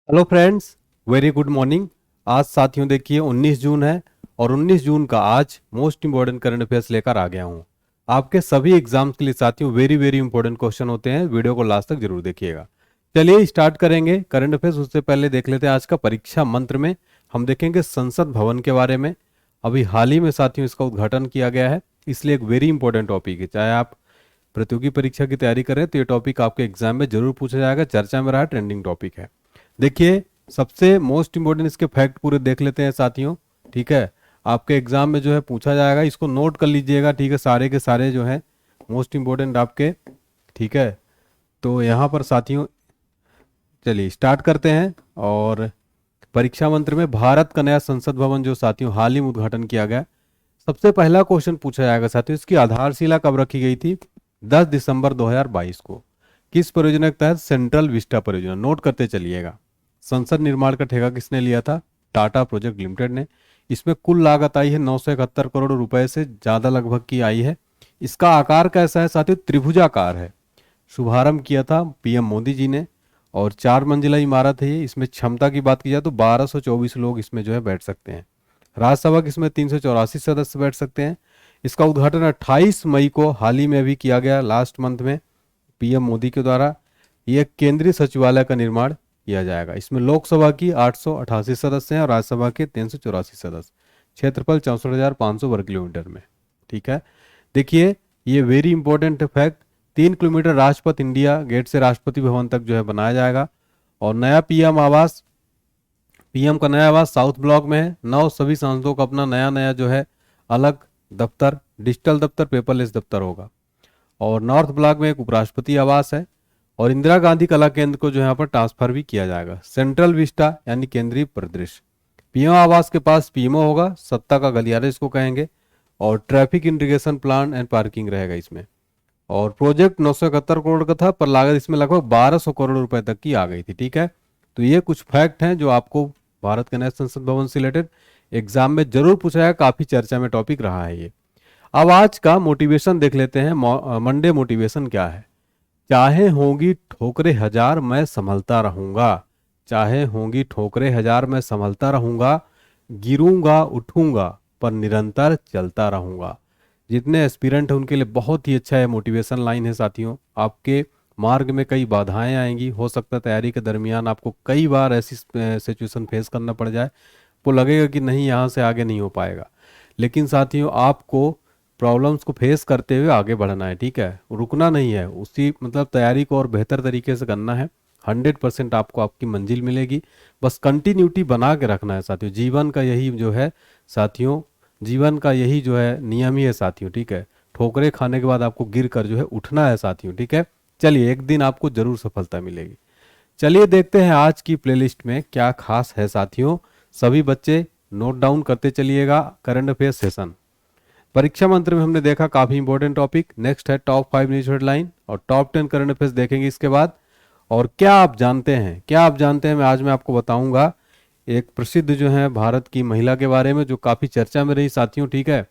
Hello friends, very good morning. आज साथियों देखिए 19 जून है और 19 जून का आज मोस्ट इंपॉर्टेंट करंट अफेयर्स लेकर आ गया हूँ। आपके सभी एग्जाम्स के लिए साथियों वेरी वेरी इंपॉर्टेंट क्वेश्चन होते हैं। वीडियो को लास्ट तक जरूर देखिएगा। चलिए स्टार्ट करेंगे करंट अफेयर्स। उससे पहले देख लेते हैं आज का परीक्षा मंत्र में हम देखेंगे संसद भवन के बारे में। अभी हाल ही में साथियों इसका उद्घाटन किया गया है, इसलिए एक वेरी इंपॉर्टेंट टॉपिक है। चाहे आप प्रतियोगी परीक्षा की तैयारी करें तो ये टॉपिक आपके एग्जाम में जरूर पूछा जाएगा, चर्चा में रहा, ट्रेंडिंग टॉपिक है। देखिए सबसे मोस्ट इंपोर्टेंट इसके फैक्ट पूरे देख लेते हैं साथियों। ठीक है, आपके एग्जाम में जो है पूछा जाएगा, इसको नोट कर लीजिएगा। ठीक है, सारे के सारे जो है मोस्ट इंपोर्टेंट आपके। ठीक है, तो यहाँ पर साथियों चलिए स्टार्ट करते हैं। और परीक्षा मंत्र में भारत का नया संसद भवन जो साथियों हाल ही में उद्घाटन किया गया, सबसे पहला क्वेश्चन पूछा जाएगा साथियों, इसकी आधारशिला कब रखी गई थी? 10 दिसंबर 2022 को। किस परियोजना के तहत? सेंट्रल विस्टा परियोजना। नोट करते चलिएगा। संसद निर्माण का ठेका किसने लिया था? टाटा प्रोजेक्ट लिमिटेड ने। इसमें कुल लागत आई है 971 करोड़ रुपए से ज्यादा लगभग की आई है। इसका आकार कैसा है साथियों? त्रिभुजाकार है। शुभारंभ किया था पीएम मोदी जी ने और 4 मंजिला इमारत है ये। इसमें क्षमता की बात की जाए तो 1224 लोग इसमें जो है बैठ सकते हैं। राज्यसभा के इसमें 384 सदस्य बैठ सकते हैं। इसका उद्घाटन 28 मई को हाल ही में अभी किया गया, लास्ट मंथ में, पीएम मोदी के द्वारा। यह केंद्रीय सचिवालय का निर्माण किया जाएगा। इसमें लोकसभा की 888 सदस्य हैं और राज्यसभा के 384 सदस्य। क्षेत्रफल 64,500 वर्ग किलोमीटर में। ठीक है, देखिए ये very important fact. 3 kilometre Rajpath India Gate से राष्ट्रपति भवन तक जो है बनाया जाएगा। और नया पीएम आवास, पीएम का नया आवास साउथ ब्लॉक में है। नौ सभी सांसदों का अपना नया नया जो है अलग दफ्तर, डिजिटल दफ्तर, पेपरलेस दफ्तर होगा। और नॉर्थ ब्लॉक में एक उपराष्ट्रपति आवास है। और इंदिरा गांधी कला केंद्र को जो यहाँ पर ट्रांसफर भी किया जाएगा। सेंट्रल विस्टा यानी केंद्रीय परिदृश्य। पीएम आवास के पास पीएमओ होगा, सत्ता का गलियारा इसको कहेंगे। और traffic integration plan and parking रहेगा इसमें। और प्रोजेक्ट 971 करोड़ का था, पर लागत इसमें लगभग 1200 करोड़ रुपए तक की आ गई थी। ठीक है, तो ये कुछ फैक्ट हैं जो आपको भारत के नए संसद भवन से रिलेटेड एग्जाम में जरूर पूछा जाएगा। काफी चर्चा में टॉपिक रहा है ये। अब आज का मोटिवेशन देख लेते हैं। मंडे मोटिवेशन क्या है? चाहे होंगी ठोकरें हजार मैं संभलता रहूंगा। चाहे होंगी ठोकरें हजार मैं संभलता रहूंगा। गिरूंगा उठूंगा पर निरंतर चलता रहूंगा। जितने एस्पिरेंट हैं उनके लिए बहुत ही अच्छा है मोटिवेशन लाइन है साथियों। आपके मार्ग में कई बाधाएं आएंगी, हो सकता है तैयारी के दरमियान आपको कई बार ऐसी सिचुएशन फेस करना पड़ जाए, वो लगेगा कि नहीं यहाँ से आगे नहीं हो पाएगा। लेकिन साथियों आपको प्रॉब्लम्स को फेस करते हुए आगे बढ़ना है। ठीक है, रुकना नहीं है, उसी मतलब तैयारी को और बेहतर तरीके से करना है। 100% आपको आपकी मंजिल मिलेगी। बस कंटिन्यूटी बना के रखना है साथियों। जीवन का यही जो है साथियों, जीवन का यही जो है नियम ही है साथियों। ठीक है, ठोकरे खाने के बाद आपको गिर कर जो है उठना है साथियों। ठीक है, चलिए एक दिन आपको जरूर सफलता मिलेगी। चलिए देखते हैं आज की प्लेलिस्ट में क्या खास है साथियों। सभी बच्चे नोट डाउन करते चलिएगा। करंट अफेयर सेशन परीक्षा मंत्र में हमने देखा काफी इंपॉर्टेंट टॉपिक। नेक्स्ट है टॉप 5 न्यूज हेडलाइन और टॉप 10 करंट अफेयर्स देखेंगे इसके बाद। और क्या आप जानते हैं, क्या आप जानते हैं, मैं आपको बताऊंगा एक प्रसिद्ध जो है भारत की महिला के बारे में जो काफी चर्चा में रही साथियों। ठीक है,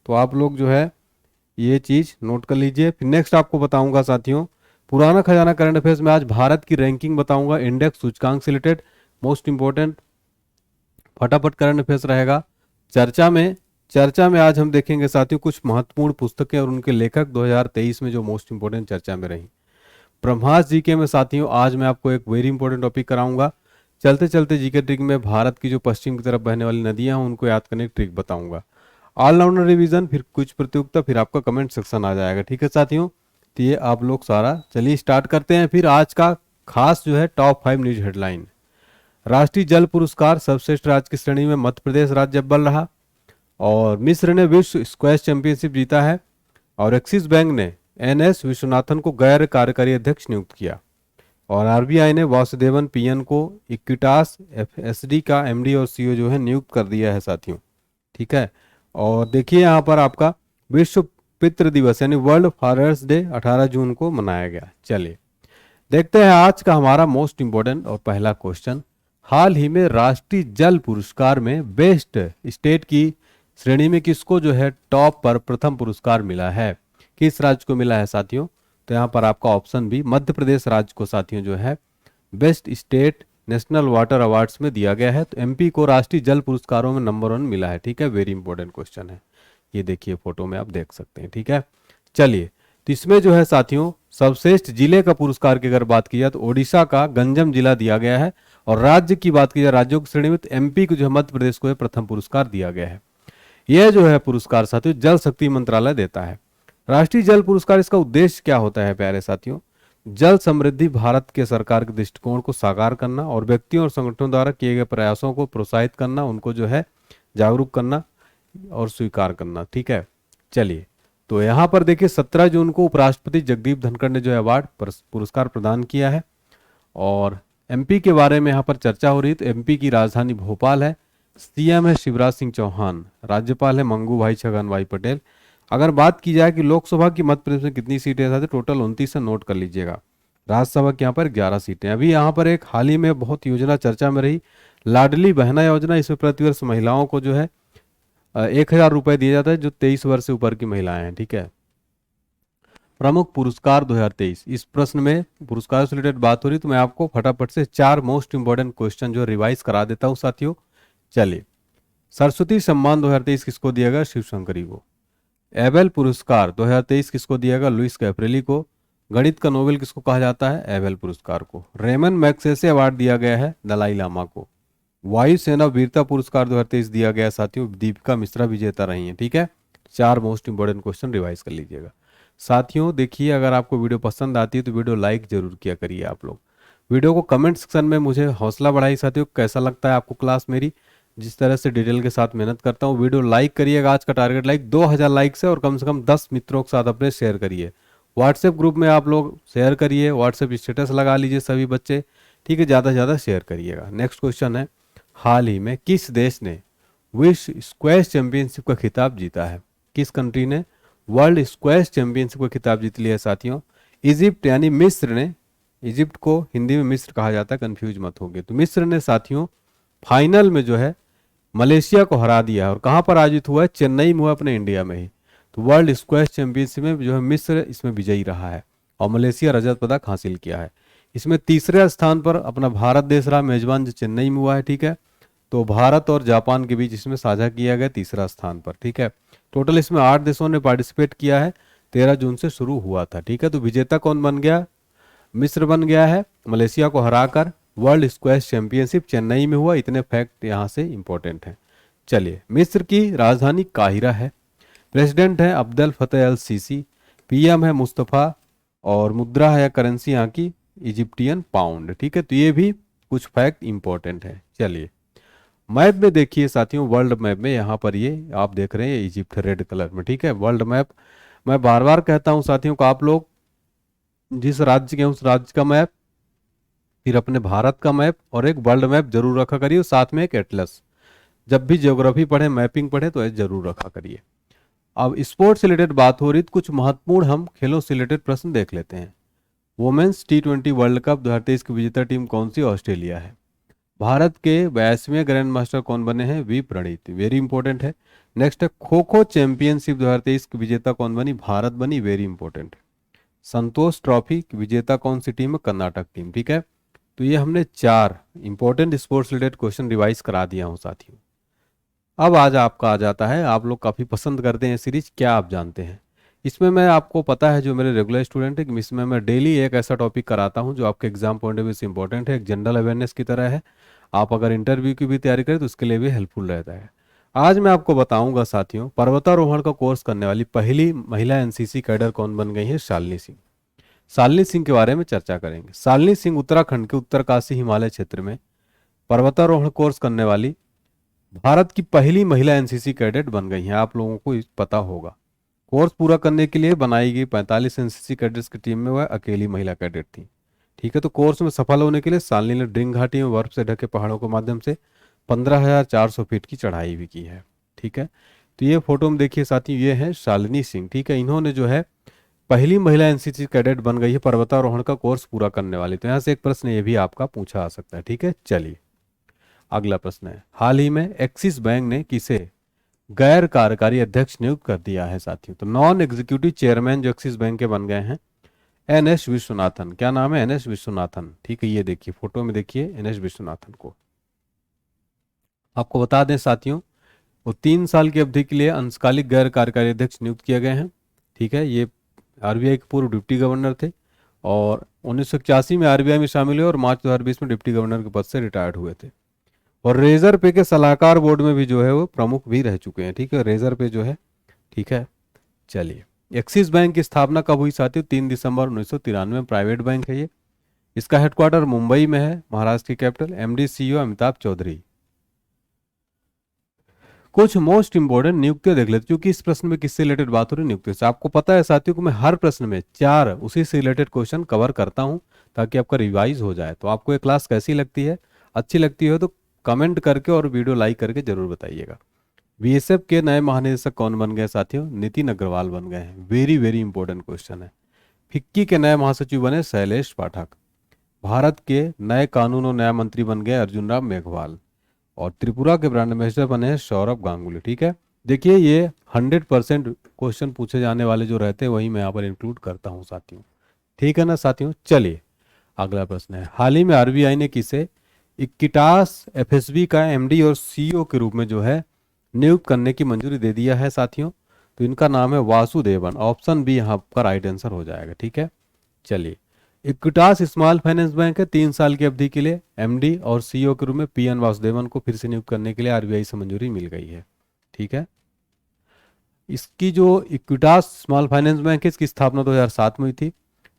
तो आप लोग जो है ये चीज नोट कर लीजिए। फिर नेक्स्ट आपको बताऊंगा साथियों पुराना खजाना करंट अफेयर्स में आज भारत की रैंकिंग बताऊंगा, इंडेक्स सूचकांक से रिलेटेड मोस्ट इंपॉर्टेंट फटाफट करंट अफेयर्स रहेगा। चर्चा में आज हम देखेंगे साथियों कुछ महत्वपूर्ण पुस्तकें और उनके लेखक 2023 में जो मोस्ट इंपोर्टेंट चर्चा में रही। ब्रह्मास्त्र जीके में साथियों आज मैं आपको एक वेरी इंपॉर्टेंट टॉपिक कराऊंगा। चलते चलते जीके ट्रिक में भारत की जो पश्चिम की तरफ बहने वाली नदियां हैं उनको याद करने की ट्रिक बताऊंगा। ऑलराउंडर रिवीजन, फिर कुछ प्रतियोगिता, फिर आपका कमेंट सेक्शन आ जाएगा। ठीक है साथियों, तो ये आप लोग सारा चलिए स्टार्ट करते हैं। फिर आज का खास जो है टॉप 5 न्यूज हेडलाइन। राष्ट्रीय जल पुरस्कार सर्वश्रेष्ठ राज्य की श्रेणी में मध्य प्रदेश राज्य अव्वल रहा। और मिस्र ने विश्व स्क्वैश चैंपियनशिप जीता है। और एक्सिस बैंक ने एनएस विश्वनाथन को गैर कार्यकारी अध्यक्ष नियुक्त किया। और आरबीआई ने वासुदेवन पीएन को इक्विटास एफएसडी का एमडी और सीईओ जो है नियुक्त कर दिया है साथियों। ठीक है, और देखिए यहाँ पर आपका विश्व पितृ दिवस यानी वर्ल्ड फादर्स डे 18 जून को मनाया गया। चलिए देखते हैं आज का हमारा मोस्ट इंपोर्टेंट और पहला क्वेश्चन। हाल ही में राष्ट्रीय जल पुरस्कार में बेस्ट स्टेट की श्रेणी में किसको जो है टॉप पर प्रथम पुरस्कार मिला है? किस राज्य को मिला है साथियों? तो यहाँ पर आपका ऑप्शन भी मध्य प्रदेश राज्य को साथियों जो है best state national water awards में दिया गया है। तो एमपी को राष्ट्रीय जल पुरस्कारों में नंबर 1 मिला है। ठीक है, वेरी इंपॉर्टेंट क्वेश्चन है। ये देखिए फोटो में आप देख सकते हैं। ठीक है, चलिए, तो इसमें जो है साथियों सर्वश्रेष्ठ जिले का पुरस्कार की अगर बात की जाए तो ओडिशा का गंजम जिला दिया गया है, और राज्य की बात की जाए राज्यों की श्रेणी में, तो एमपी को जो है मध्य प्रदेश को है प्रथम पुरस्कार दिया गया है। यह जो है पुरस्कार साथियों जल शक्ति मंत्रालय देता है। राष्ट्रीय जल पुरस्कार, इसका उद्देश्य क्या होता है प्यारे साथियों? जल समृद्धि भारत के सरकार के दृष्टिकोण को साकार करना और व्यक्तियों और संगठनों द्वारा किए गए प्रयासों को प्रोत्साहित करना, उनको जो है जागरूक करना और स्वीकार करना। ठीक है, चलिए, तो यहाँ पर देखिए 17 जून को उपराष्ट्रपति जगदीप धनखड़ ने जो है अवार्ड पुरस्कार प्रदान किया है। और एमपी के बारे में यहाँ पर चर्चा हो रही है, तो एमपी की राजधानी भोपाल है, सीएम है शिवराज सिंह चौहान, राज्यपाल है मंगू भाई छगन भाई पटेल। अगर बात की जाए कि लोकसभा की मध्य प्रदेश में कितनी सीटें हैं, टोटल 29 है, नोट कर लीजिएगा। राज्यसभा के यहाँ पर 11 सीटें। अभी यहाँ पर एक हाल ही में बहुत योजना चर्चा में रही, लाडली बहना योजना। इसमें प्रतिवर्ष महिलाओं को जो है 1,000 रुपए दिया जाता है जो 23 वर्ष से ऊपर की महिलाएं हैं। ठीक है, प्रमुख पुरस्कार 2023, इस प्रश्न में पुरस्कार से रिलेटेड बात हो रही, तो मैं आपको फटाफट से 4 मोस्ट इंपोर्टेंट क्वेश्चन जो रिवाइज करा देता हूं साथियों। चलिए, सरस्वती सम्मान 2023 किसको दिया गया? शिव शंकरी को। एबेल पुरस्कार 2023 किसको दिया गया? लुइस कैप्रेली को। गणित का नोबेल किसको कहा जाता है? एबेल पुरस्कार को। रेमन मैग्सेसे अवार्ड दिया गया है दलाई लामा को। वायुसेना वीरता पुरस्कार 2023 दिया गया साथियों, दीपिका मिश्रा विजेता रही हैं। ठीक है, 4 मोस्ट इंपोर्टेंट क्वेश्चन रिवाइज कर लीजिएगा साथियों। देखिए, अगर आपको वीडियो पसंद आती है तो वीडियो लाइक जरूर किया करिए आप लोग। वीडियो को कमेंट सेक्शन में मुझे हौसला बढ़ाइए साथियों, कैसा लगता है आपको क्लास मेरी, जिस तरह से डिटेल के साथ मेहनत करता हूँ। वीडियो लाइक करिएगा, आज का टारगेट लाइक 2000 लाइक्स है, और कम से कम 10 मित्रों के साथ अपने शेयर करिए। व्हाट्सएप ग्रुप में आप लोग शेयर करिए, व्हाट्सएप स्टेटस लगा लीजिए सभी बच्चे। ठीक है, ज़्यादा से ज़्यादा शेयर करिएगा। नेक्स्ट क्वेश्चन है, हाल ही में किस देश ने विश्व स्क्वैश चैंपियनशिप का खिताब जीता है? किस कंट्री ने वर्ल्ड स्क्वैश चैंपियनशिप का खिताब जीत लिया है साथियों? इजिप्ट यानी मिस्र ने, इजिप्ट को हिंदी में मिस्र कहा जाता है, कंफ्यूज मत होगे। तो मिस्र ने साथियों फाइनल में जो है मलेशिया को हरा दिया है। और कहाँ पर आयोजित हुआ है? चेन्नई में हुआ, अपने इंडिया में ही। तो वर्ल्ड स्क्वैश चैंपियनशिप में जो है मिस्र इसमें विजयी रहा है, और मलेशिया रजत पदक हासिल किया है। इसमें तीसरे स्थान पर अपना भारत देश रहा, मेजबान जो चेन्नई में हुआ है। ठीक है, तो भारत और जापान के बीच इसमें साझा किया गया तीसरा स्थान पर। ठीक है, टोटल इसमें 8 देशों ने पार्टिसिपेट किया है, 13 जून से शुरू हुआ था। ठीक है, तो विजेता कौन बन गया? मिस्र बन गया है, मलेशिया को हराकर। वर्ल्ड स्क्वैश चैंपियनशिप चेन्नई में हुआ। इतने फैक्ट यहाँ से इंपॉर्टेंट हैं। चलिए, मिस्र की राजधानी काहिरा है, प्रेसिडेंट है अब्देल फतेह अल सीसी, पीएम है मुस्तफ़ा, और मुद्रा है या करेंसी यहाँ की इजिप्टियन पाउंड। ठीक है, तो ये भी कुछ फैक्ट इंपॉर्टेंट है। चलिए, मैप में देखिए साथियों, वर्ल्ड मैप में यहाँ पर ये आप देख रहे हैं इजिप्ट रेड कलर में। ठीक है, वर्ल्ड मैप। मैं बार बार कहता हूँ साथियों को, आप लोग जिस राज्य के उस राज्य का मैप, फिर अपने भारत का मैप, और एक वर्ल्ड मैप जरूर रखा करिए, साथ में एक एटलस। जब भी ज्योग्राफी पढ़े, मैपिंग पढ़े, तो जरूर रखा करिए। अब स्पोर्ट्स से रिलेटेड बात हो रही, तो कुछ महत्वपूर्ण हम खेलों से रिलेटेड प्रश्न देख लेते हैं। वुमेन्स T20 वर्ल्ड कप 2023 की विजेता टीम कौन सी? ऑस्ट्रेलिया है। भारत के 82वें ग्रैंड मास्टर कौन बने हैं? वी प्रणीत, वेरी इंपॉर्टेंट है। नेक्स्ट है, खो खो चैंपियनशिप 2023 की विजेता कौन बनी? भारत बनी, वेरी इंपॉर्टेंट है। संतोष ट्रॉफी की विजेता कौन सी टीम है? कर्नाटक टीम। ठीक है, तो ये हमने 4 important sports related question revise करा दिया हूं साथियों। अब आज आपका आ जाता है, आप लोग काफ़ी पसंद करते हैं सीरीज, क्या आप जानते हैं? इसमें मैं आपको पता है, जो मेरे रेगुलर स्टूडेंट है, कि इसमें मैं डेली एक ऐसा टॉपिक कराता हूं जो आपके एग्जाम पॉइंट ऑफ व्यू से इंपॉर्टेंट है, एक जनरल अवेयरनेस की तरह है। आप अगर इंटरव्यू की भी तैयारी करें तो उसके लिए भी हेल्पफुल रहता है। आज मैं आपको बताऊंगा साथियों, पर्वतारोहण का कोर्स करने वाली पहली महिला एनसीसी कैडर कौन बन गई है? शालिनी सिंह। शालिनी सिंह के बारे में चर्चा करेंगे। शालिनी सिंह उत्तराखंड के उत्तरकाशी हिमालय क्षेत्र में पर्वतारोहण कोर्स करने वाली भारत की पहली महिला एनसीसी कैडेट बन गई हैं। आप लोगों को पता होगा, कोर्स पूरा करने के लिए बनाई गई 45 एनसीसी कैडेट्स की टीम में वह अकेली महिला कैडेट थी। ठीक है, तो कोर्स में सफल होने के लिए शालिनी ने ड्रिंग घाटी में बर्फ से ढके पहाड़ों के माध्यम से 15,400 फीट की चढ़ाई भी की है। ठीक है, तो ये फोटो में देखिए साथी, ये है शालिनी सिंह। ठीक है, इन्होंने जो है पहली महिला एनसीसी कैडेट बन गई है पर्वतारोहण का कोर्स पूरा करने वाली। तो यहाँ से एक प्रश्न ये भी आपका पूछा आ सकता है। ठीक है, चलिए अगला प्रश्न है, हाल ही में एक्सिस बैंक ने किसे गैर कार्यकारी अध्यक्ष नियुक्त कर दिया है साथियों? तो नॉन एग्जीक्यूटिव चेयरमैन जो एक्सिस बैंक के बन गए हैं, एन.एस. विश्वनाथन, क्या नाम है? एन.एस. विश्वनाथन, ठीक है। ये देखिए फोटो में देखिए एन.एस. विश्वनाथन को। आपको बता दें साथियों, वो 3 साल की अवधि के लिए अंशकालिक गैर कार्यकारी अध्यक्ष नियुक्त किए गए हैं, ठीक है। ये आरबीआई के पूर्व डिप्टी गवर्नर थे और 1981 में आरबीआई में शामिल हुए और मार्च 2020 में डिप्टी गवर्नर के पद से रिटायर्ड हुए थे। और रेजर पे के सलाहकार बोर्ड में भी जो है वो प्रमुख भी रह चुके हैं, ठीक है। रेजर पे जो है, ठीक है। चलिए, एक्सिस बैंक की स्थापना कब हुई साथियों? 3 दिसंबर 1993 में। प्राइवेट बैंक है ये। इसका हेडक्वार्टर मुंबई में है, महाराष्ट्र की capital. MD CEO Amitabh Chaudhary. कुछ मोस्ट इंपोर्टेंट नियुक्तियां देख लेते, क्योंकि इस प्रश्न में किससे रिलेटेड बात हो रही है? नियुक्ति से। आपको पता है साथियों को मैं हर प्रश्न में 4 उसी से रिलेटेड क्वेश्चन कवर करता हूं ताकि आपका रिवाइज हो जाए। तो आपको ये क्लास कैसी लगती है? अच्छी लगती है तो कमेंट करके और वीडियो लाइक करके जरूर बताइएगा। बीएसएफ के नए महानिदेशक कौन बन गए साथियों? नितिन अग्रवाल बन गए हैं। वेरी वेरी इंपॉर्टेंट क्वेश्चन है। फिक्की के नए महासचिव बने शैलेश पाठक। भारत के नए कानून और न्याय मंत्री बन गए अर्जुन राम मेघवाल। और त्रिपुरा के ब्रांड एम्बेसडर बने हैं सौरभ गांगुली, ठीक है। देखिए ये 100% क्वेश्चन पूछे जाने वाले जो रहते हैं वही मैं यहाँ पर इंक्लूड करता हूँ साथियों, ठीक है ना साथियों। चलिए अगला प्रश्न है, हाल ही में आरबीआई ने किसे इक्विटास एफएसबी का एमडी और सीईओ के रूप में जो है नियुक्त करने की मंजूरी दे दिया है साथियों? तो इनका नाम है वासुदेवन। ऑप्शन बी यहाँ पर राइट आंसर हो जाएगा, ठीक है। चलिए, इक्विटास स्मॉल फाइनेंस बैंक है, 3 साल की अवधि के लिए एमडी और सीईओ के रूप में पीएन वासुदेवन को फिर से नियुक्त करने के लिए आरबीआई से मंजूरी मिल गई है, ठीक है। इसकी जो इक्विटास स्मॉल फाइनेंस बैंक है इसकी स्थापना 2007 में हुई थी।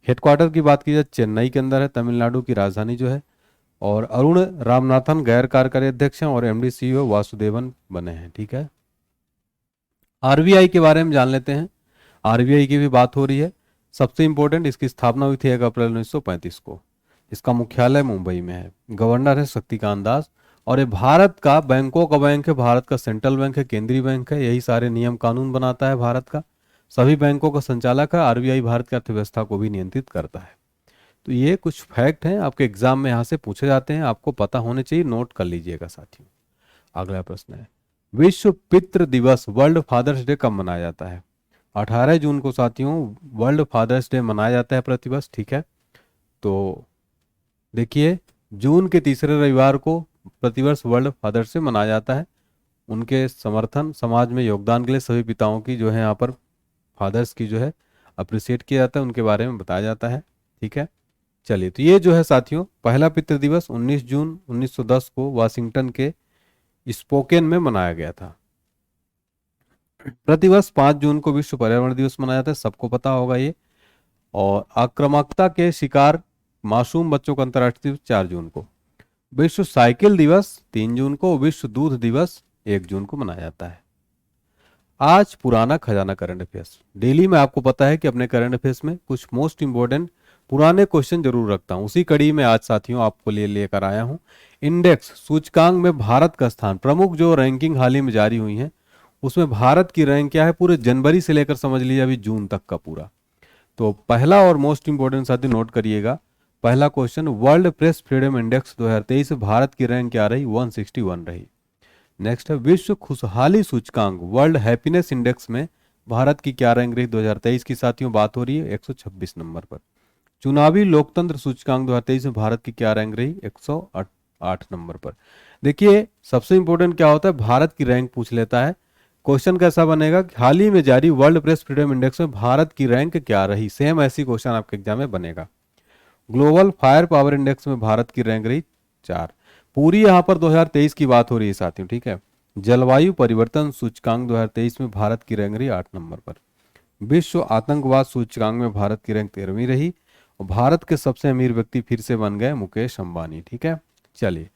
हेडक्वार्टर की बात की जाए चेन्नई के अंदर है, तमिलनाडु की राजधानी जो है। और अरुण रामनाथन गैर कार्यकारी अध्यक्ष हैं और एमडी सीईओ वासुदेवन बने हैं, ठीक है। आरबीआई के बारे में जान लेते हैं। आरबीआई की भी बात हो रही है। सबसे इंपॉर्टेंट, इसकी स्थापना हुई थी 1 अप्रैल 1935 को। इसका मुख्यालय मुंबई में है। गवर्नर है शक्तिकांत दास। और ये भारत का बैंकों का बैंक है, भारत का सेंट्रल बैंक है, केंद्रीय बैंक है। यही सारे नियम कानून बनाता है भारत का। सभी बैंकों का संचालक है। आरबीआई भारत की अर्थव्यवस्था को भी नियंत्रित करता है। तो ये कुछ फैक्ट हैं, आपके एग्जाम में यहाँ से पूछे जाते हैं, आपको पता होने चाहिए, नोट कर लीजिएगा साथियों। अगला प्रश्न है, विश्व पितृ दिवस वर्ल्ड फादर्स डे कब मनाया जाता है? 18 जून को साथियों वर्ल्ड फादर्स डे मनाया जाता है प्रतिवर्ष, ठीक है। तो देखिए, जून के तीसरे रविवार को प्रतिवर्ष वर्ल्ड फादर्स डे मनाया जाता है। उनके समर्थन, समाज में योगदान के लिए सभी पिताओं की जो है यहाँ पर फादर्स की जो है अप्रिशिएट किया जाता है, उनके बारे में बताया जाता है, ठीक है। चलिए, तो ये जो है साथियों पहला पितृ दिवस 19 जून 1910 को वाशिंगटन के स्पोकेन में मनाया गया था। प्रतिवर्ष 5 जून को विश्व पर्यावरण दिवस मनाया जाता है, सबको पता होगा ये। और आक्रामकता के शिकार मासूम बच्चों का अंतर्राष्ट्रीय दिवस 4 जून को। विश्व साइकिल दिवस 3 जून को। विश्व दूध दिवस 1 जून को मनाया जाता है। आज पुराना खजाना करंट अफेयर्स। डेली में आपको पता है कि अपने करंट अफेयर्स में कुछ मोस्ट इंपोर्टेंट पुराने क्वेश्चन जरूर रखता हूं। उसी कड़ी में आज साथियों आपको लिए लेकर आया हूं। इंडेक्स सूचकांक में भारत का स्थान, प्रमुख जो रैंकिंग हाल ही में जारी हुई है उसमें भारत की रैंक क्या है पूरे जनवरी से लेकर समझ लीजिए अभी जून तक का पूरा। तो पहला और मोस्ट इंपोर्टेंट साथी नोट करिएगा, पहला question, world press freedom index 2023 Bharat की रैंक क्या रही? 161 रही। नेक्स्ट है, विश्व खुशहाली सूचकांक वर्ल्ड हैप्पीनेस इंडेक्स में भारत की क्या रैंक रही 2023 की? साथियों बात हो रही है 126 नंबर पर। चुनावी लोकतंत्र सूचकांक 2023 में भारत की क्या रैंक रही? 108 नंबर पर। देखिए सबसे इंपॉर्टेंट क्या होता है, भारत की रैंक पूछ लेता है। क्वेश्चन कैसा बनेगा, हाल ही में जारी वर्ल्ड प्रेस फ्रीडम इंडेक्स में भारत की रैंक क्या रही? सेम ऐसी क्वेश्चन आपके एग्जाम में बनेगा। ग्लोबल फायर पावर इंडेक्स में भारत की रैंक रही 4। पूरी यहाँ पर 2023 की बात हो रही है साथियों, ठीक है। जलवायु परिवर्तन सूचकांक 2023 में भारत की रैंक रही 8 नंबर पर। विश्व आतंकवाद सूचकांक में भारत की रैंक 13वीं रही। और भारत के सबसे अमीर व्यक्ति फिर से बन गए मुकेश अंबानी, ठीक है। चलिए,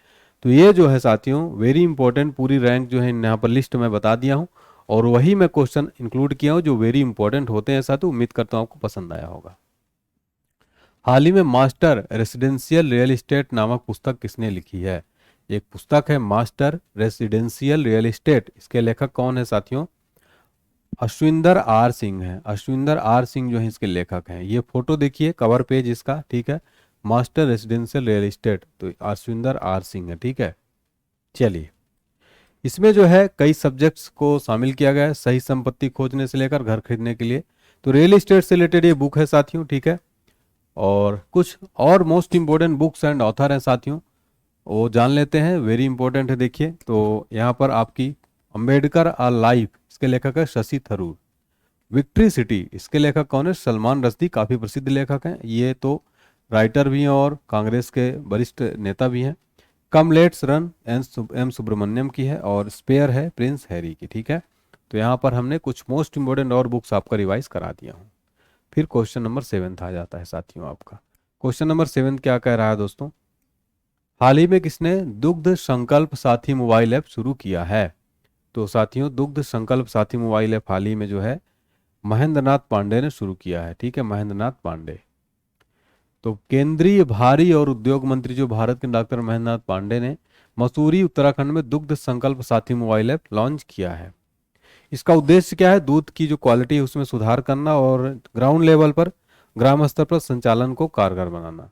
तो ये जो है साथियों वेरी इंपॉर्टेंट पूरी रैंक जो है यहाँ पर लिस्ट में बता दिया हूँ और वही मैं क्वेश्चन इंक्लूड किया हूँ जो वेरी इंपॉर्टेंट होते हैं साथियों। उम्मीद करता हूँ आपको पसंद आया होगा। हाल ही में मास्टर रेसिडेंशियल रियल एस्टेट नामक पुस्तक किसने लिखी है? एक पुस्तक है मास्टर रेसिडेंशियल रियल एस्टेट। इसके लेखक कौन है साथियों? अश्विंदर आर सिंह है। अश्विंदर आर सिंह जो है इसके लेखक हैं। ये फोटो देखिए कवर पेज इसका, ठीक है। मास्टर रेसिडेंशियल रियल एस्टेट, तो अश्विंदर आर सिंह है, ठीक है। चलिए, इसमें जो है कई सब्जेक्ट्स को शामिल किया गया है, सही संपत्ति खोजने से लेकर घर खरीदने के लिए। तो रियल एस्टेट से रिलेटेड ये बुक है साथियों, ठीक है। और कुछ और most important books and author हैं साथियों, वो जान लेते हैं। वेरी इंपॉर्टेंट है। देखिए तो यहाँ पर आपकी अंबेडकर आ लाइफ, इसके लेखक है शशि थरूर। विक्ट्री सिटी, इसके लेखक कौन है? सलमान रश्दी, काफ़ी प्रसिद्ध लेखक हैं ये तो, राइटर भी हैं और कांग्रेस के वरिष्ठ नेता भी हैं। कम लेट्स रन एम सुब्रमण्यम की है, और स्पेयर है प्रिंस हैरी की। ठीक है, तो यहाँ पर हमने कुछ मोस्ट इंपॉर्टेंट और बुक्स आपका रिवाइज करा दिया हूँ। फिर क्वेश्चन नंबर 7 आ जाता है साथियों आपका। क्वेश्चन नंबर 7 क्या कह रहा है दोस्तों? हाल ही में किसने दुग्ध संकल्प साथी मोबाइल ऐप शुरू किया है? तो साथियों दुग्ध संकल्प साथी मोबाइल ऐप हाल ही में जो है महेंद्र नाथ पांडे ने शुरू किया है। ठीक है, महेंद्र नाथ पांडे। तो केंद्रीय भारी और उद्योग मंत्री जो भारत के डॉक्टर महेंद्र नाथ पांडे ने मसूरी उत्तराखंड में दुग्ध संकल्प साथी मोबाइल ऐप लॉन्च किया है। इसका उद्देश्य क्या है? दूध की जो क्वालिटी है उसमें सुधार करना और ग्राउंड लेवल पर, ग्राम स्तर पर संचालन को कारगर बनाना।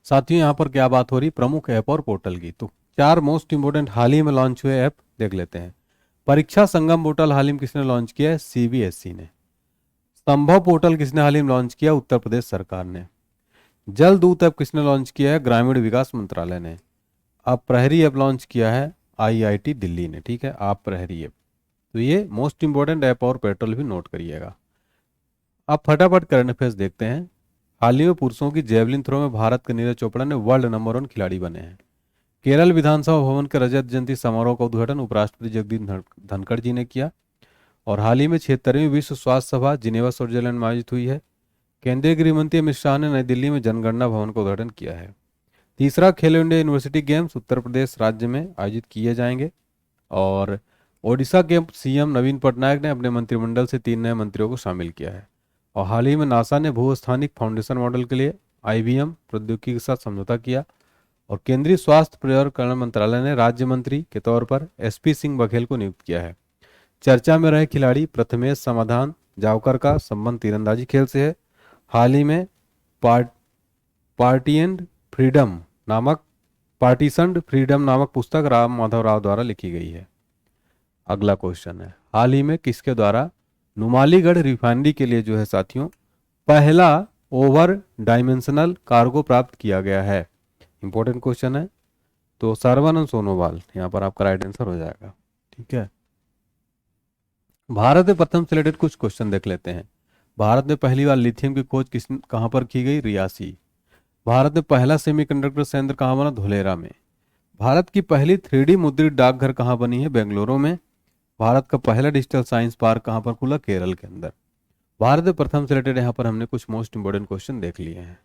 साथियों यहाँ पर क्या बात हो रही? प्रमुख ऐप और पोर्टल की। तो 4 मोस्ट इंपोर्टेंट हाल ही में लॉन्च हुए ऐप देख लेते हैं। परीक्षा संगम पोर्टल हाल ही में किसने लॉन्च किया है? सीबीएसई ने। संभव पोर्टल किसने हाल ही में लॉन्च किया? उत्तर प्रदेश सरकार ने। जल दूत ऐप किसने लॉन्च किया है? ग्रामीण विकास मंत्रालय ने। अब प्रहरी ऐप लॉन्च किया है आईआईटी दिल्ली ने। ठीक है, आप प्रहरी ऐप। तो ये मोस्ट इंपोर्टेंट ऐप और पोर्टल भी नोट करिएगा। अब फटाफट करंट अफेयर्स देखते हैं। हाल ही में पुरुषों की जेवलिन थ्रो में भारत के नीरज चोपड़ा ने वर्ल्ड नंबर 1 खिलाड़ी बने हैं। केरल विधानसभा भवन के रजत जयंती समारोह का उद्घाटन उपराष्ट्रपति जगदीप धनखड़ जी ने किया। और हाल ही में 76वीं विश्व स्वास्थ्य सभा जिनेवा स्विट्जरलैंड में आयोजित हुई है। केंद्रीय गृह मंत्री अमित शाह ने नई दिल्ली में जनगणना भवन का उद्घाटन किया है। तीसरा खेलो India university games Uttar Pradesh राज्य में आयोजित किए जाएंगे। और ओडिशा के सीएम नवीन पटनायक ने अपने मंत्रिमंडल से 3 नए मंत्रियों को शामिल किया है। और हाल ही में नासा ने भूस्थानिक फाउंडेशन मॉडल के लिए आईबीएम प्रौद्योगिकी के साथ समझौता किया। और केंद्रीय स्वास्थ्य पर्यावरण मंत्रालय ने राज्य मंत्री के तौर पर एसपी सिंह बघेल को नियुक्त किया है। चर्चा में रहे खिलाड़ी प्रथमेश समाधान जावकर का संबंध तीरंदाजी खेल से है। हाल ही में पार्टीशन फ्रीडम नामक पुस्तक राम माधव राव द्वारा लिखी गई है। अगला क्वेश्चन है, हाल ही में किसके द्वारा नुमालीगढ़ रिफाइनरी के लिए जो है साथियों पहला ओवर डायमेंशनल कार्गो प्राप्त किया गया है? इंपॉर्टेंट क्वेश्चन है। तो सर्बानंद सोनोवाल यहाँ पर आपका राइट आंसर हो जाएगा। ठीक है, भारत में प्रथम से रिलेटेड कुछ क्वेश्चन देख लेते हैं। भारत में पहली बार लिथियम की खोज कहाँ पर की गई? रियासी। भारत में पहला सेमीकंडक्टर संयंत्र कहाँ बना? धोलेरा में। भारत की पहली 3D मुद्रित डाकघर कहाँ बनी है? बेंगलुरु में। भारत का पहला डिजिटल साइंस पार्क कहाँ पर खुला? केरल के अंदर। भारत में प्रथम से रिलेटेड यहाँ पर हमने कुछ मोस्ट इंपोर्टेंट क्वेश्चन देख लिए हैं।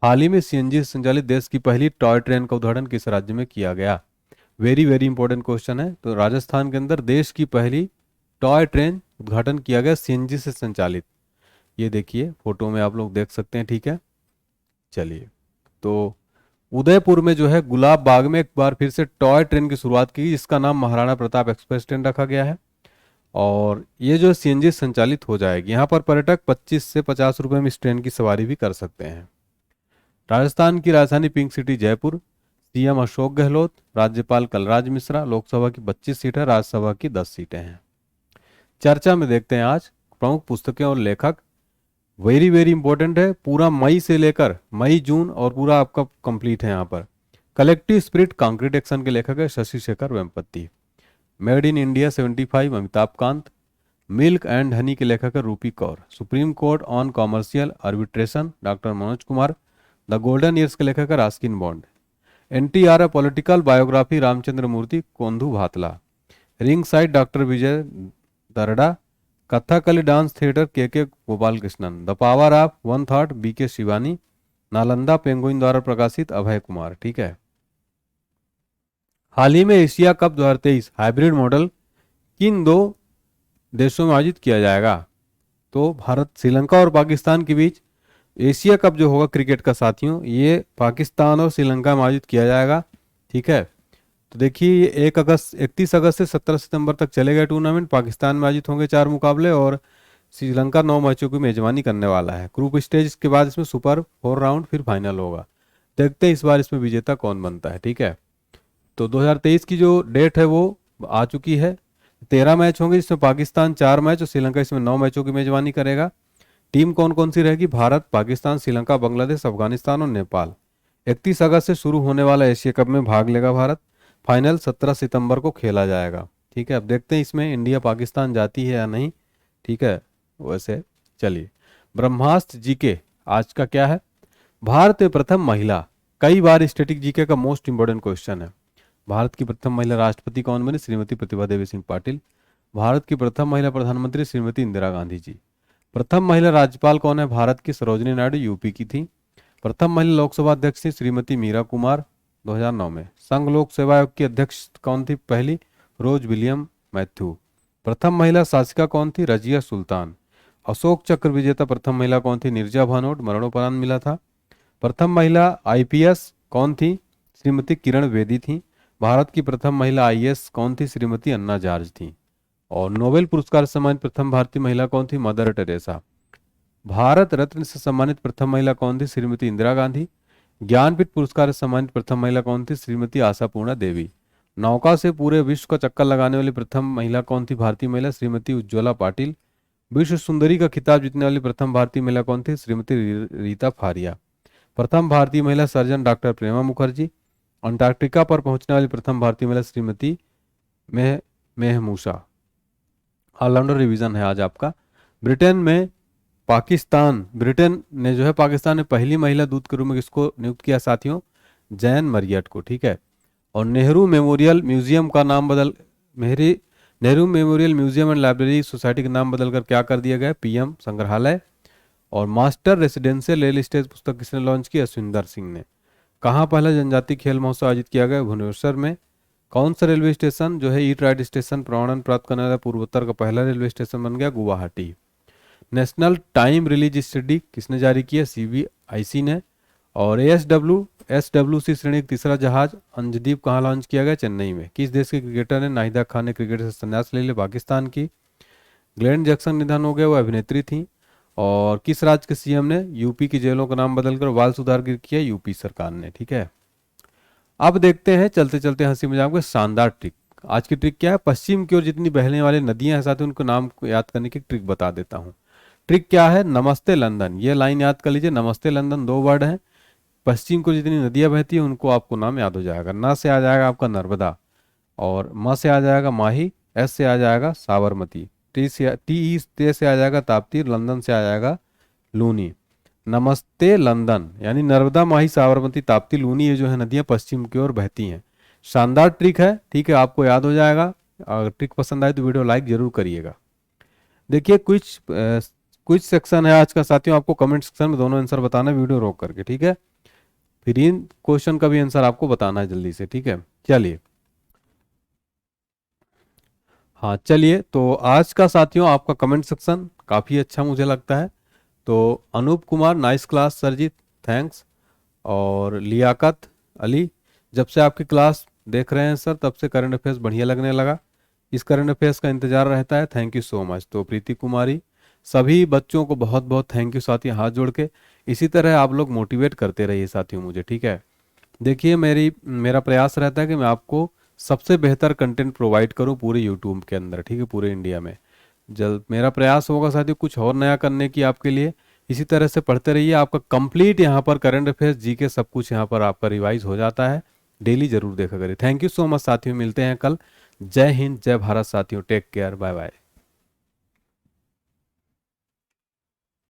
हाल ही में सीएनजी संचालित देश की पहली टॉय ट्रेन का उद्घाटन किस राज्य में किया गया? वेरी वेरी इंपॉर्टेंट क्वेश्चन है। तो राजस्थान के अंदर देश की पहली टॉय ट्रेन उद्घाटन किया गया सीएनजी से संचालित। ये देखिए फोटो में आप लोग देख सकते हैं। ठीक है, चलिए तो उदयपुर में जो है गुलाब बाग में एक बार फिर से टॉय ट्रेन की शुरुआत की, जिसका नाम महाराणा प्रताप एक्सप्रेस ट्रेन रखा गया है। और ये जो सीएनजी संचालित हो जाएगी। यहाँ पर पर्यटक 25 से 50 रुपए में इस ट्रेन की सवारी भी कर सकते हैं। राजस्थान की राजधानी pink city Jaipur. CM Ashok Gehlot, राज्यपाल कलराज मिश्रा। लोकसभा की 25 सीटें, राज्यसभा की 10 सीटें हैं। चर्चा में देखते हैं आज प्रमुख पुस्तकें और लेखक। वेरी वेरी इंपॉर्टेंट है, पूरा मई से लेकर मई जून और पूरा आपका कंप्लीट है। यहाँ पर कलेक्टिव स्पिरिट कंक्रीट एक्शन के लेखक है Shashi Shekhar Vempati. Made in India 75 Amitabh Kant. Milk and honey के लेखक है Rupi Kaur. Supreme court on commercial arbitration doctor Manoj Kumar. The golden years के लेखक है Ruskin Bond. NTR political biography Ramachandra Murthy Kondubhatla. Ring side doctor Vijay Darda. Kathakali dance theatre के Gopal Krishnan. The power of one thought BK Shivani. Nalanda Penguin द्वारा प्रकाशित अभय कुमार। ठीक है, हाल ही में एशिया कप 2023 हाइब्रिड मॉडल किन 2 देशों में आयोजित किया जाएगा? तो भारत, श्रीलंका और पाकिस्तान के बीच एशिया कप जो होगा क्रिकेट का साथियों, ये पाकिस्तान और श्रीलंका में आयोजित किया जाएगा। ठीक है, तो देखिए ये 31 अगस्त से 17 सितंबर तक चलेगा टूर्नामेंट। पाकिस्तान में आयोजित होंगे 4 मुकाबले और श्रीलंका 9 मैचों की मेजबानी करने वाला है। ग्रुप स्टेज के बाद इसमें सुपर 4 राउंड फिर फाइनल होगा। देखते हैं इस बार इसमें विजेता कौन बनता है। ठीक है, तो 2023 की जो डेट है वो आ चुकी है। 13 मैच होंगे जिसमें पाकिस्तान 4 मैच और श्रीलंका इसमें 9 मैचों की मेजबानी करेगा। टीम कौन कौन सी रहेगी? भारत, पाकिस्तान, श्रीलंका, बांग्लादेश, अफगानिस्तान और नेपाल। 31 अगस्त से शुरू होने वाला एशिया कप में भाग लेगा भारत। फाइनल 17 सितंबर को खेला जाएगा। ठीक है, अब देखते हैं इसमें इंडिया पाकिस्तान जाती है या नहीं। ठीक है, वैसे चलिए ब्रह्मास्त्र जीके आज का क्या है? भारत में प्रथम महिला, कई बार स्टैटिक जीके का मोस्ट इंपोर्टेंट क्वेश्चन है। भारत की प्रथम महिला राष्ट्रपति कौन बनी? श्रीमती प्रतिभा देवी सिंह पाटिल। भारत की प्रथम महिला प्रधानमंत्री श्रीमती इंदिरा गांधी जी। प्रथम महिला राज्यपाल कौन है? भारत की सरोजिनी नायडू, यूपी की थी। प्रथम महिला लोकसभा अध्यक्ष थी श्रीमती मीरा कुमार, 2009 में। संघ लोक सेवा आयोग की अध्यक्ष कौन थी पहली? रोज विलियम मैथ्यू। प्रथम महिला शासिका कौन थी? रजिया सुल्तान। अशोक चक्र विजेता प्रथम महिला कौन थी? नीरजा भानोट, मरणोपरांत मिला था। प्रथम महिला आईपीएस कौन थी? श्रीमती किरण बेदी थी। भारत की प्रथम महिला आईएएस कौन थी? श्रीमती अन्ना जॉर्ज थी। और नोबेल पुरस्कार से सम्मानित प्रथम भारतीय महिला कौन थी? Mother Teresa. भारत रत्न से सम्मानित प्रथम महिला कौन थी? श्रीमती इंदिरा गांधी। ज्ञानपीठ पुरस्कार से सम्मानित प्रथम महिला कौन थी? श्रीमती आशापूर्णा देवी। नौका से पूरे विश्व का चक्कर लगाने वाली प्रथम महिला कौन थी? भारतीय महिला श्रीमती उज्ज्वला पाटिल। विश्व सुंदरी का खिताब जीतने वाली प्रथम भारतीय महिला कौन थी? श्रीमती रीता फारिया। प्रथम भारतीय महिला सर्जन डॉक्टर प्रेमा मुखर्जी। अंटार्कटिका पर पहुंचने वाली प्रथम भारतीय महिला श्रीमती मेहमूसा। ऑलराउंडर रिवीजन है आज आपका। ब्रिटेन ने जो है पाकिस्तान में पहली महिला दूत के रूप में किसको नियुक्त किया साथियों? जैन मरियट को। ठीक है, और Nehru memorial museum and library society का नाम बदलकर क्या कर दिया गया? पीएम संग्रहालय। और मास्टर रेसिडेंशियल रियल एस्टेट पुस्तक किसने लॉन्च की? असविंदर सिंह ने। कहाँ पहला जनजातीय खेल महोत्सव आयोजित किया गया? भुवनेश्वर में। कौन सा रेलवे स्टेशन जो है ईट राइट स्टेशन प्रमाणन प्राप्त करने वाला पूर्वोत्तर का पहला रेलवे स्टेशन बन गया? Guwahati. National time release study किसने जारी किया? सीबीआईसी ने। और एसडब्ल्यूसी श्रेणी का तीसरा जहाज अंजदीप कहाँ लॉन्च किया गया? चेन्नई में। किस देश के क्रिकेटर ने? नाहिदा खान ने क्रिकेट से संन्यास ले लिया, पाकिस्तान की। ग्लेन जैक्सन निधन हो गया, वो अभिनेत्री थी। और किस राज्य के सीएम ने यूपी की जेलों का नाम बदलकर बाल सुधार गृह किया? यूपी सरकार ने। ठीक है, अब देखते हैं चलते चलते हंसी मजाक में शानदार ट्रिक। आज की ट्रिक क्या है? पश्चिम की ओर जितनी बहने वाली नदियां हैं साथ उनको नाम को याद करने की ट्रिक बता देता हूँ। ट्रिक क्या है? नमस्ते लंदन, ये लाइन याद कर लीजिए। नमस्ते लंदन 2 वर्ड हैं। पश्चिम को जितनी नदियां बहती हैं उनको आपको नाम याद हो जाएगा। न से आ जाएगा आपका नर्मदा, और म से आ जाएगा माही, एस से आ जाएगा साबरमती, टी से आ जाएगा ताप्ती, लंदन से आ जाएगा लूनी। नमस्ते लंदन यानी नर्मदा, माही, साबरमती, ताप्ती, लूनी, ये जो है नदियां पश्चिम की ओर बहती हैं। शानदार ट्रिक है। ठीक है, आपको याद हो जाएगा। अगर ट्रिक पसंद आए तो वीडियो लाइक जरूर करिएगा। देखिए कुछ सेक्शन है आज का साथियों, आपको कमेंट सेक्शन में दोनों आंसर बताना है वीडियो रोक करके। ठीक है, फिर इन क्वेश्चन का भी आंसर आपको बताना है जल्दी से। ठीक है, चलिए हाँ चलिए, तो आज का साथियों आपका कमेंट सेक्शन काफ़ी अच्छा मुझे लगता है। तो Anoop Kumar, nice class sir ji, thanks. और लियाकत अली, जब से आपकी क्लास देख रहे हैं सर तब से करंट अफेयर्स बढ़िया लगने लगा, इस करंट अफेयर्स का इंतजार रहता है, थैंक यू सो मच। तो प्रीति कुमारी, सभी बच्चों को बहुत बहुत थैंक यू साथियों, हाथ जोड़ के। इसी तरह आप लोग मोटिवेट करते रहिए साथियों मुझे। ठीक है, देखिए मेरा प्रयास रहता है कि मैं आपको सबसे बेहतर कंटेंट प्रोवाइड करूं पूरे यूट्यूब के अंदर। ठीक है, पूरे इंडिया में। जल्द मेरा प्रयास होगा साथियों कुछ और नया करने की आपके लिए। इसी तरह से पढ़ते रहिए, आपका कंप्लीट यहाँ पर करंट अफेयर्स जीके सब कुछ यहाँ पर आपका रिवाइज हो जाता है। डेली जरूर देखा करिए। थैंक यू सो मच साथियों, मिलते हैं कल। जय हिंद, जय भारत साथियों, टेक केयर, बाय बाय।